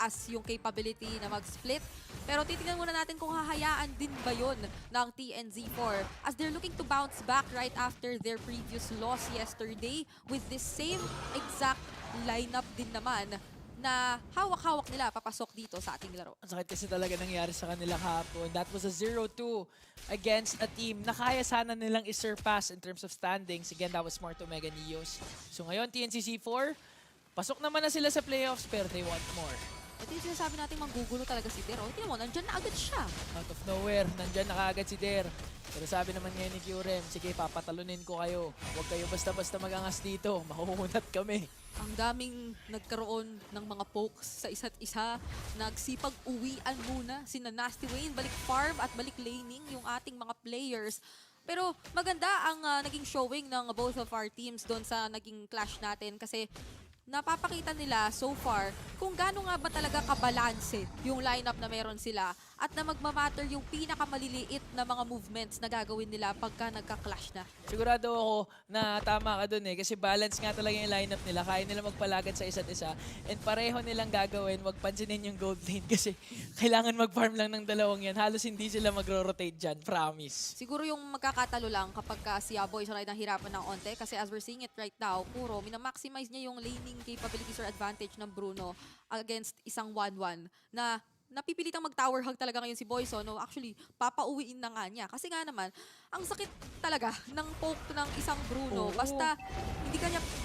mataas yung capability na mag-split. Pero titingnan muna natin kung hahayaan din ba yun ng TNZ4 as they're looking to bounce back right after their previous loss yesterday with this same exact lineup din naman na hawak-hawak nila papasok dito sa ating laro. Ang sakit kasi talaga nangyari sa kanila kahapon. That was a 0-2 against a team na kaya sana nilang isurpass in terms of standings. Again, that was Smart Omega Neos. So ngayon, TNCC4, pasok naman na sila sa playoffs pero they want more. Ito yung sinasabi natin manggugulo talaga si Der. Tingnan mo, nandyan na agad siya. Out of nowhere, nandyan na kaagad si Der. Pero sabi naman ngayon ni Curem, sige, papatalunin ko kayo. Huwag kayo basta-basta magangas dito. Makukunat kami. Ang daming nagkaroon ng mga pokes sa isa't isa. Nagsipag-uwian muna sina Nasty Wayne, balik farm at balik laning yung ating mga players. Pero maganda ang naging showing ng both of our teams doon sa naging clash natin kasi napapakita nila so far kung gaano nga ba talaga kabalanse yung lineup na meron sila at na magmamatter yung pinakamaliliit na mga movements na gagawin nila pagka nagka-clash na. Sigurado ako na tama ka dun kasi balance nga talaga yung lineup nila. Kaya nila magpalagad sa isa't isa and pareho nilang gagawin. Wag pansinin yung gold lane kasi kailangan mag-farm lang ng dalawang yan. Halos hindi sila magro-rotate dyan, promise. Siguro yung magkakatalo lang kapag si Boyson ay nahirapan ng onte kasi as we're seeing it right now, puro minamaximize niya yung laning capabilities or advantage ng Bruno against isang 1-1 na napipilitang mag-tower hug talaga ngayon si Boyson. No, actually, papauwiin na nga niya. Kasi nga naman, ang sakit talaga ng poke ng isang Bruno. Oo. Basta hindi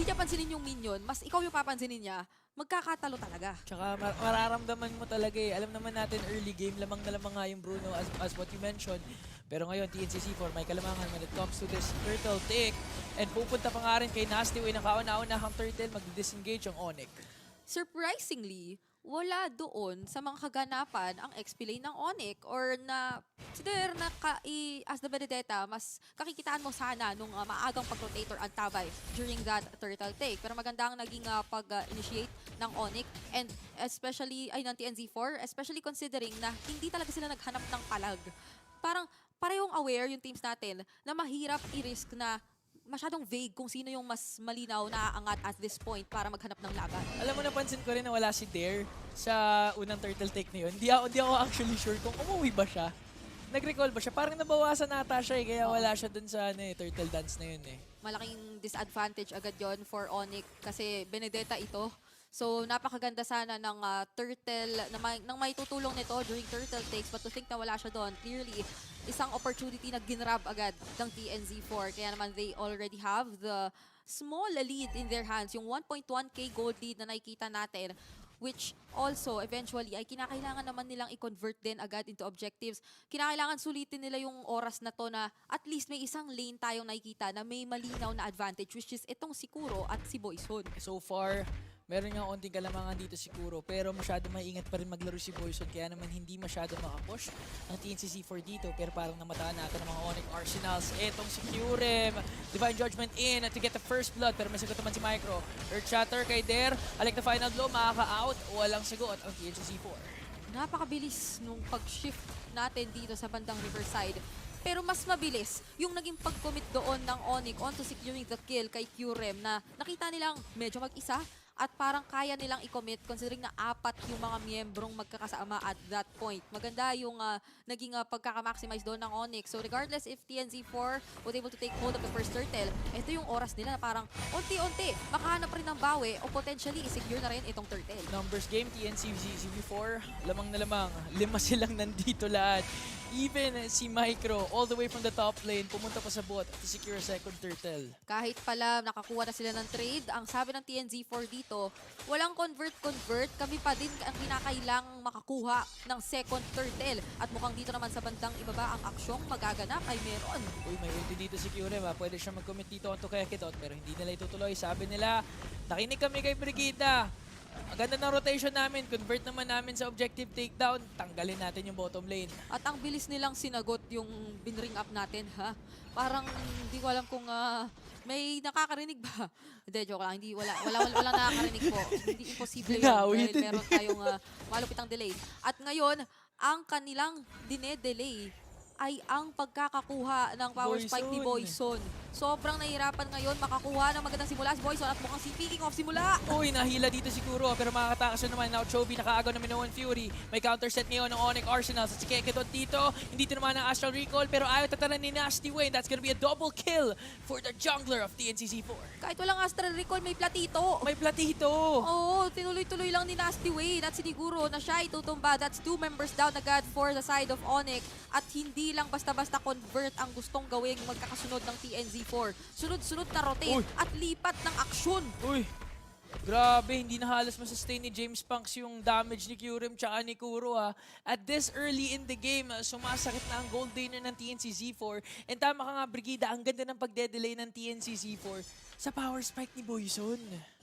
niya pansinin yung minion, mas ikaw yung papansinin niya, magkakatalo talaga. Tsaka mararamdaman mo talaga eh. Alam naman natin early game, lamang na lamang nga yung Bruno as what you mentioned. Pero ngayon, TNCC4 may kalamangan when it comes to this turtle take. And pupunta pa nga rin kay Nasty Way na kauna-unahang turtle, mag-disengage ang Onyx. Surprisingly, wala doon sa mga kaganapan ang XP lane ng Onyx or na si Der na as the Benedetta, mas kakikitaan mo sana nung maagang pag-rotator ang tabay during that turtle take. Pero maganda ang naging pag-initiate ng Onyx and especially ay ng TNZ4, especially considering na hindi talaga sila naghanap ng palag. Parang parehong aware yung teams natin na mahirap i-risk na masyadong vague kung sino yung mas malinaw na aangat at this point para maghanap ng laban. Alam mo, napansin ko rin na wala si Dare sa unang turtle take na yun. Hindi ako actually sure kung umuwi ba siya. Nag-recall ba siya? Parang nabawasan nata siya kaya wala siya dun sa turtle dance na yun eh. Malaking disadvantage agad yon for Onyx kasi Benedetta ito. So napakaganda sana ng turtle, nang may tutulong nito during turtle takes, but to think na wala siya doon, clearly isang opportunity na ginrab agad ng TNZ4. Kaya naman they already have the small lead in their hands, yung 1.1k gold lead na nakikita natin, which also eventually ay kinakailangan naman nilang i-convert din agad into objectives. Kinakailangan sulitin nila yung oras na to na at least may isang lane tayong nakikita na may malinaw na advantage, which is itong si Kuro at si Boyson. So far, meron nga onting kalamangan dito si Kuro pero masyado maingat pa rin maglaro si Boyson kaya naman hindi masyado makapush ang TNCC4 dito pero parang namataan natin ng mga Onyx Arsenals. Etong si Curem, Divine Judgment in to get the first blood pero may sagot naman si Micro. Earth Shatter kay Der, alik na final blow, makaka-out, walang sagot ang TNCC4. Napakabilis nung pag-shift natin dito sa bandang Riverside. Pero mas mabilis yung naging pag-commit doon ng Onyx onto securing the kill kay Curem na nakita nilang medyo mag-isa at parang kaya nilang i-commit considering na 4 yung mga miyembrong magkakasama at that point. Maganda yung naging pagkaka-maximize doon ng Onyx. So regardless if TNZ4 was able to take hold of the first turtle, ito yung oras nila na parang unti-unti makahanap rin ng bawi o potentially i-secure na rin itong turtle. Numbers game, TNCC4, lamang na lamang. 5 silang nandito lahat. Even si Micro, all the way from the top lane, pumunta pa sa bot to secure a second turtle. Kahit pala nakakuha na sila ng trade, ang sabi ng TNZ4 dito, walang convert-convert, kami pa din ang kinakailangang makakuha ng second turtle. At mukhang dito naman sa bandang ibaba ang aksyong magaganap ay meron. Uy, may ulti dito si Curem ha. Pwede siya mag-commit dito onto kay Kidot pero hindi nila itutuloy. Sabi nila, nakinig kami kay Brigida. Ang ganda ng rotation namin, convert naman namin sa objective takedown, tanggalin natin yung bottom lane. At ang bilis nilang sinagot yung binring up natin, ha? Parang hindi ko alam kung may nakakarinig ba. Hindi, joke lang. Hindi, wala nakakarinig po. Hindi imposible yun dahil meron tayong malupitang delay. At ngayon, ang kanilang dine-delay ay ang pagkakakuha ng power spike ni Boyson. sobrang nahihirapan ngayon makakuha ng magandang simula si Boyson at mukhang speaking of simula. Uy, nahila dito si Kuro pero makakatakas na naman. Now Chovy nakaagaw ng Minoan Fury. May counter set ngayon ng Onyx Arsenals. At si Kekedot dito, hindi tinamaan ng Astral Recall pero ayaw tatanan ni Nasty Wayne. That's gonna be a double kill for the jungler of TNCC4. Kahit walang Astral Recall, may platito. May platito! Oo, tinuloy-tuloy lang ni Nasty Wayne at siniguro na siya itutumba. That's 2 members down agad for the side of Onyx. At hindi lang basta-basta convert ang gustong gawing magkakasunod ng TNZ4. Sunod-sunod na rotate Uy. at lipat ng aksyon. Uy! Grabe, hindi na halos masustain ni James Punks yung damage ni Kyurem tsaka ni Kuro ha. At this early in the game, sumasakit na ang gold laner ng TNCZ4. And tama ka nga, Brigida, ang ganda ng pagde-delay ng TNCZ4 sa power spike ni Boyson.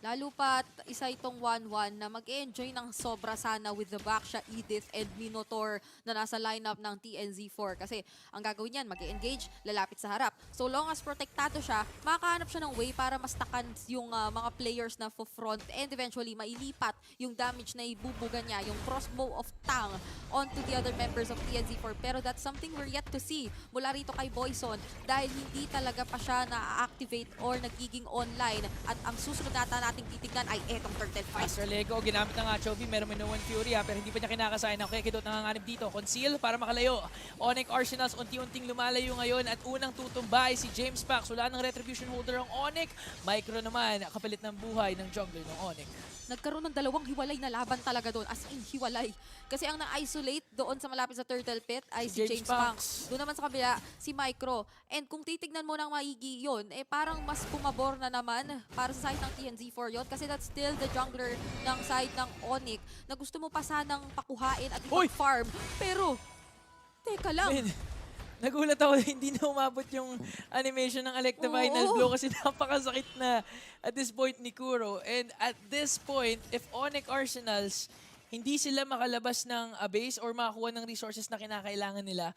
Lalo pat isa itong 1-1 na mag-enjoy ng sobra sana with the Baksha, Edith, and Minotaur na nasa lineup ng TNZ4. Kasi ang gagawin niyan, mag-engage, lalapit sa harap. So long as protektado siya, makakahanap siya ng way para mastakan yung mga players na front and eventually mailipat yung damage na ibubuga niya, yung crossbow of Tang onto the other members of TNZ4. Pero that's something we're yet to see mula rito kay Boyson dahil hindi talaga pa siya na-activate or nagiging online. At ang susunod nating titignan ay etong turtle fight. Astral Echo, ginamit na nga Chovy, meron Minoan Fury ha, pero hindi pa niya kinakasayan ang Kekedot nanganganib dito. Conceal para makalayo. Onyx Arsenals unti-unting lumalayo ngayon at unang tutumbay si James Pax. Wala ng retribution holder ang Onyx. Micro naman, kapalit ng buhay ng jungler ng Onyx. Nagkaroon ng dalawang hiwalay na laban talaga doon, as in hiwalay. Kasi ang na-isolate doon sa malapit sa Turtle Pit ay si James Punks. Doon naman sa kabila, si Micro. And kung titignan mo ng maigi yun, eh parang mas pumabor na naman para sa side ng TNZ4 yun. Kasi that's still the jungler ng side ng Onyx na gusto mo pa sanang pakuhain at ipag-farm. Pero, teka lang. Man, nagulat ako hindi na umabot yung animation ng Electa Final Blow kasi napakasakit na at this point ni Kuro. And at this point, if Onyx Arsenals hindi sila makalabas ng base or makakuha ng resources na kinakailangan nila,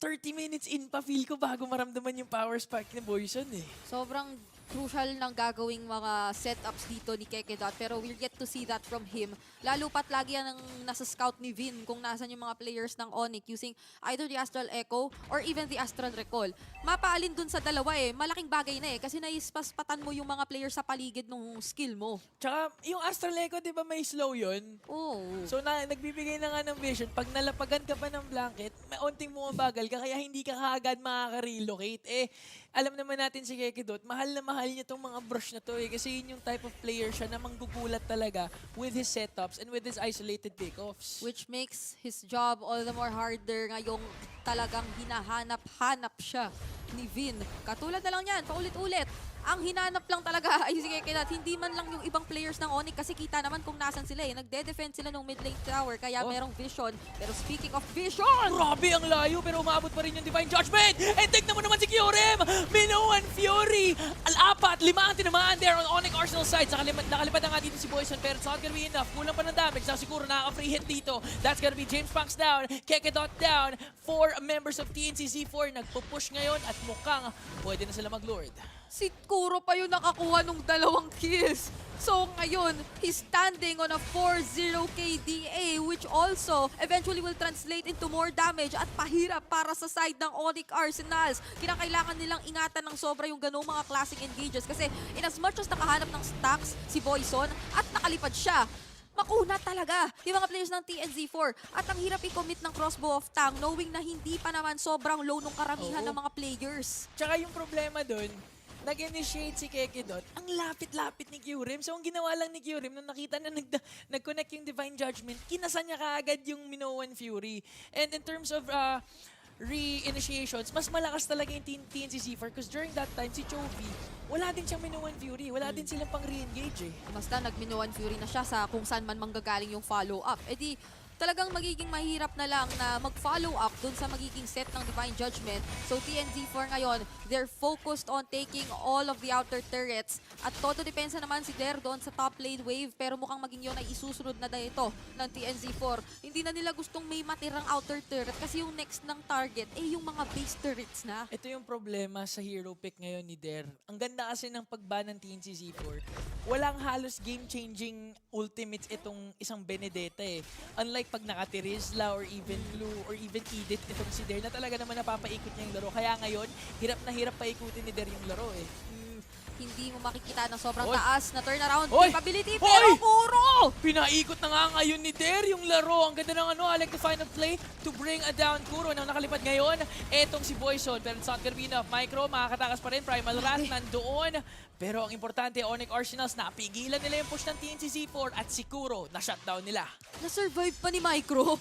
30 minutes in pa feel ko bago maramdaman yung power spike ni Boyson eh. Sobrang crucial ng gagawing mga setups dito ni Kekedot pero we'll get to see that from him. Lalo pat lagi yan ang nasa scout ni Vin kung nasan yung mga players ng Onyx using either the Astral Echo or even the Astral Recall. Mapaalin dun sa dalawa eh, malaking bagay na eh kasi naispaspatan mo yung mga players sa paligid ng skill mo. Tsaka yung Astral Echo, di ba may slow yun? Oo. So nagbibigay na nga ng vision. Pag nalapagan ka pa ng blanket, may onting bumabagal ka kaya hindi ka kaagad makaka-relocate. Eh, alam naman natin si Kekedot, mahal na mahal niya tong mga brush na to eh. Kasi yun yung type of player siya na manggugulat talaga with his setups and with his isolated takeoffs. Which makes his job all the more harder ngayong talagang hinahanap-hanap siya ni Vin. Katulad na lang yan, paulit-ulit. Ang hinanap lang talaga ay si Kekedot. Hindi man lang yung ibang players ng Onyx kasi kita naman kung nasan sila eh. Nagde-defend sila ng mid lane tower kaya merong vision. Pero speaking of vision! Grabe ang layo pero umabot pa rin yung Divine Judgment! And tignan mo naman si Kyurem! Minoan Fury! Al-apat, 5 ang tinamaan there on Onyx Arsenal side. Nakalipad na nga dito si Boyson pero it's not gonna be enough. Kulang pa ng damage. Now siguro nakaka-free hit dito. That's gonna be James Punks down. Kekedot down. 4 members of TNCZ4 nagpo-push ngayon at mukhang pwede na sila mag-lord. Si Kuro pa yung nakakuha ng 2 kills. So ngayon, he's standing on a 4-0 KDA which also eventually will translate into more damage at pahirap para sa side ng Onyx Arsenals. Kinakailangan nilang ingatan ng sobra yung ganong mga classic engages kasi in as much as nakahanap ng stacks si Boyson at nakalipad siya, makuna talaga yung mga players ng TNZ4. At ang hirap i-commit ng crossbow of Tang knowing na hindi pa naman sobrang low nung karamihan ng mga players. Tsaka yung problema dun, nag-initiate si Kekedot, ang lapit-lapit ni Kyurem. So, ang ginawa lang ni Kyurem, nung nakita na nag-connect yung Divine Judgment, kinasa niya kaagad yung Minoan Fury. And in terms of re-initiations, mas malakas talaga yung TNCZ4 because during that time, si Chovy, wala din siyang Minoan Fury. Wala din silang pang re-engage eh. Basta nag-Minoan Fury na siya sa kung saan man manggagaling yung follow-up. E di, talagang magiging mahirap na lang na mag-follow up dun sa magiging set ng Divine Judgment. So TNZ4 ngayon, they're focused on taking all of the outer turrets. At todo depensa naman si Der doon sa top lane wave. Pero mukhang maging yun ay isusunod na dito ng TNZ4. Hindi na nila gustong may matirang outer turret kasi yung next ng target eh yung mga base turrets na. Ito yung problema sa hero pick ngayon ni Der. Ang ganda kasi ng pagban ng TNCZ4. Walang halos game-changing ultimates itong isang Benedetta eh. Unlike pag naka-Tirizla or even Blue or even Edith itong si Der na talaga naman napapaikot niya yung laro. Kaya ngayon, hirap na hirap paikutin ni Der yung laro eh. Hindi mo makikita ng sobrang Oy. taas na turnaround Oy. capability. Oy. Pero Kuro! Pinaikot na nga ngayon ni Der yung laro. Ang ganda ng I like to find a play to bring a down Kuro. Nang nakalipad ngayon, etong si Boyzone. Pero it's not gonna be enough. Micro, makakatakas pa rin. Primal Wrath nandoon. Pero ang importante, Onyx Arsenals, napigilan nila yung push ng TNC Z4 at si Kuro, na-shutdown nila. Na-survive pa ni Micro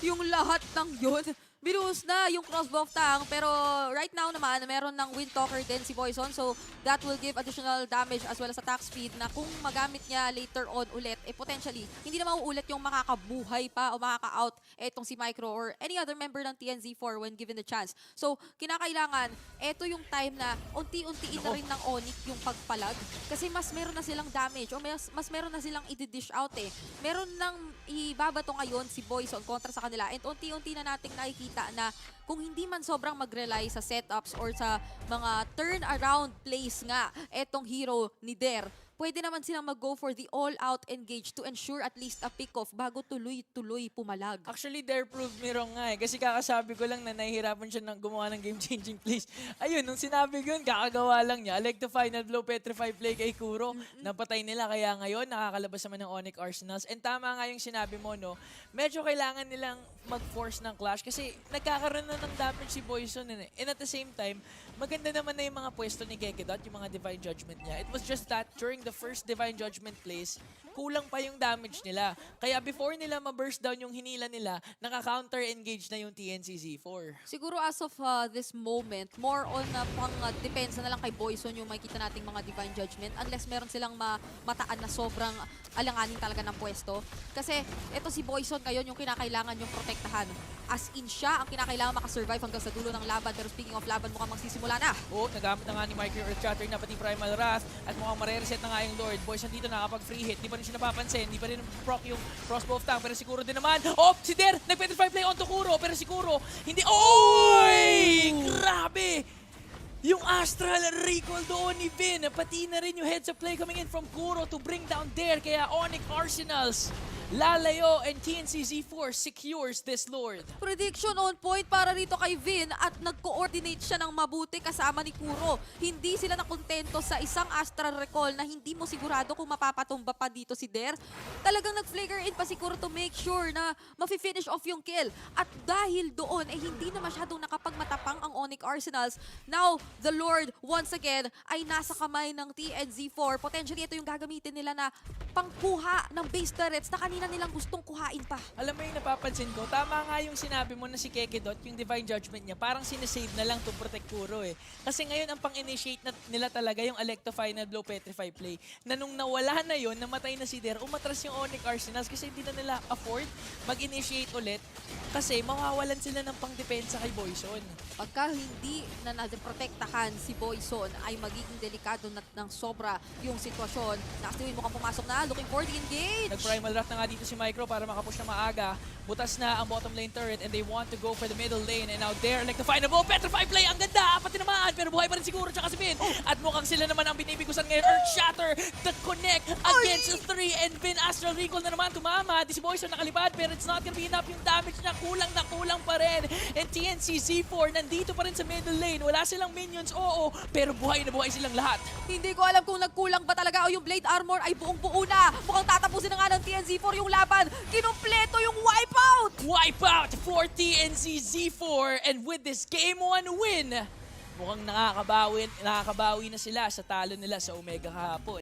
yung lahat ng yun. Binuhos na yung crossbow of Tang, pero right now naman, meron ng Wind Talker din si Boyzone, so that will give additional damage as well as attack speed na kung magamit niya later on ulit, potentially, hindi na mauulit yung makakabuhay pa o makaka-out etong si Micro or any other member ng TNZ4 when given the chance. So, kinakailangan, eto yung time na unti-untiin na rin ng Onyx yung pagpalag kasi mas meron na silang damage o mas meron na silang i-dish out eh. Meron nang ibabato ngayon si Boyzone kontra sa kanila and unti-unti na nating nakikita na kung hindi man sobrang mag-rely sa setups or sa mga turn-around plays nga etong hero ni Der, pwede naman silang mag-go for the all-out engage to ensure at least a pick-off bago tuloy-tuloy pumalag. Actually, Der proved me wrong nga eh. Kasi kakasabi ko lang na nahihirapan siya ng gumawa ng game-changing plays. Ayun, nung sinabi ko yun, kakagawa lang niya. Like the final blow, petrify play kay Kuro. Napatay nila. Kaya ngayon, nakakalabas naman ng Onyx Arsenals. And tama nga yung sinabi mo, no? Medyo kailangan nilang mag-force ng clash kasi nagkakaroon na ng damage si Boyzone. And at the same time, maganda naman na yung mga pwesto ni Kekedot, yung mga Divine Judgment niya. It was just that during the first Divine Judgment plays, kulang pa yung damage nila. Kaya before nila ma-burst down yung hinila nila, naka-counter-engage na yung TNC Z4. Siguro as of this moment, more on pang depensa na lang kay Boyzone yung makikita nating mga Divine Judgment unless meron silang mataan na sobrang alanganin talaga ng pwesto. Kasi ito si Boyzone ngayon yung kinakailangan yung protektahan. As in siya ang kinakailangan makasurvive hanggang sa dulo ng laban. Pero speaking of laban, mukhang magsisimula na. Oh, nagamit na nga ni Micro Earth Shatter na pati Primal Wrath at mukhang mare-reset na nga yung Lord. Boyzone dito nakapag-free hit. Di pa rin siya napapansin. Di pa rin proc yung crossbow of Tang. Pero si Kuro din naman. Oh, si Der! Nag-petrify play onto Kuro. Pero si Kuro, hindi... Oy! Grabe! Yung Astral recall doon ni Vin. Pati na rin yung heads up play coming in from Kuro to bring down Der. Kaya Onyx Arsenals lalayo and TNC Z4 secures this Lord. Prediction on point para rito kay Vin at nag-coordinate siya ng mabuti kasama ni Kuro. Hindi sila nakontento sa isang Astral Recall na hindi mo sigurado kung mapapatumba pa dito si Der. Talagang nag-flicker in pa si Kuro to make sure na mafi-finish off yung kill. At dahil doon, hindi na masyadong nakapagmatapang ang Onyx Arsenals. Now, the Lord, once again, ay nasa kamay ng TNZ4. Potentially, ito yung gagamitin nila na pangkuha ng base turrets na kanina nilang gustong kuhain pa. Alam mo yung napapansin ko, tama nga yung sinabi mo na si Kekedot, yung Divine Judgment niya, parang sinesave na lang to protect Kuro eh. Kasi ngayon ang pang-initiate nila talaga yung Electo Final Blow Petrify play. Na nung nawala na yun, namatay na si Der, umatras yung Onyx Arsenals kasi hindi na nila afford mag-initiate ulit kasi mawawalan sila ng pang-depensa kay Boyzone. Pagka hindi na nadeprotektahan si Boyzone ay magiging delikado na ng sobra yung sitwasyon. Nastiwin mo kang pumasok na, looking for the engage. Nag-primal draft na nga dito si Micro para makapush na maaga. Butas na ang bottom lane turret and they want to go for the middle lane. And now there, like the final ball, petrify play, ang ganda! Pati naman, pero buhay pa rin siguro tsaka si Vin. At mukhang sila naman ang binibigusan ngayon. Earth Shatter, the connect against 3 and Vin Astral Recall na naman tumama. Di si Boyzone nakalipad pero it's not gonna be enough yung damage na kulang pa rin. And TNC Z4 nandito pa rin sa middle lane. Wala silang minions, oo, pero buhay na buhay silang lahat. Hindi ko alam kung nagkulang ba talaga o yung Blade Armor ay buong-buo na. Mukhang tatapusin na nga ng TNZ4 yung laban. Kinumpleto yung wipeout! Wipeout for TNC Z4 and with this Game 1 win, mukhang nakakabawi na sila sa talo nila sa Omega kahapon.